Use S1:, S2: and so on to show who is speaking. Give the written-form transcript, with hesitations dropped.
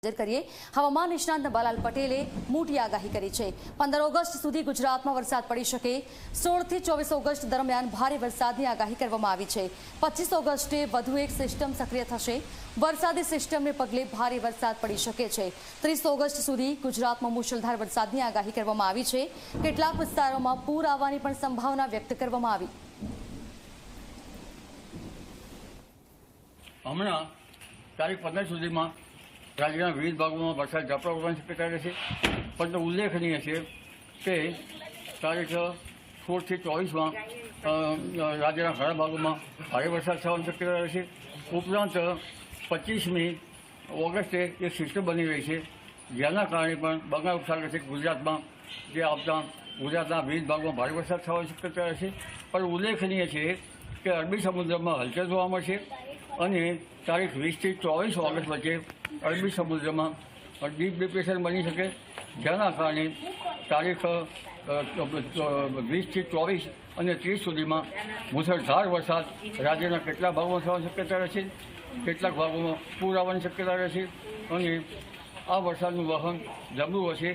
S1: કરીએ હવામાન નિષ્ણાત નબાલાલ પટેલે મોટી આગાહી કરી છે। 15 ઓગસ્ટ સુધી ગુજરાતમાં વરસાદ પડી શકે। 16 થી 24 ઓગસ્ટ દરમિયાન ભારે વરસાદની આગાહી કરવામાં આવી છે। 25 ઓગસ્ટે વધુ એક સિસ્ટમ સક્રિય થશે। વરસાદી સિસ્ટમને પગલે ભારે વરસાદ પડી શકે છે। 30 ઓગસ્ટ સુધી ગુજરાતમાં મુશળધાર વરસાદની આગાહી કરવામાં આવી છે। કેટલાક વિસ્તારોમાં પૂર આવવાની પણ સંભાવના વ્યક્ત કરવામાં આવી।
S2: હમણાં તારીખ 15 સુધીમાં રાજ્યના વિવિધ ભાગોમાં વરસાદ ઝાપટા પડવાની શક્યતા રહેશે, પરંતુ ઉલ્લેખનીય છે કે તારીખ 16 થી 24માં રાજ્યના ઘણા ભાગોમાં ભારે વરસાદ થવાની શક્યતા રહેશે। ઉપરાંત 25મી ઓગસ્ટે એક સિસ્ટમ બની રહી છે, જેના કારણે પણ બંગાળ ઉપસાગરથી ગુજરાતમાં જે આવતા ગુજરાતના વિવિધ ભાગોમાં ભારે વરસાદ થવાની શક્યતા રહેશે। પણ ઉલ્લેખનીય છે કે અરબી સમુદ્રમાં હલચલ જોવા મળશે અને તારીખ 20 થી 24 ઓગસ્ટ વચ્ચે અરબી સમુદ્રમાં ડીપ ડિપ્રેશન બની શકે, જેના કારણે તારીખ 20 થી 24 અને 30 સુધીમાં મુશળધાર વરસાદ રાજ્યના કેટલાક ભાગોમાં થવાની શક્યતા રહેશે। કેટલાક ભાગોમાં પૂર આવવાની શક્યતા રહેશે અને આ વરસાદનું વહન જબરું હશે।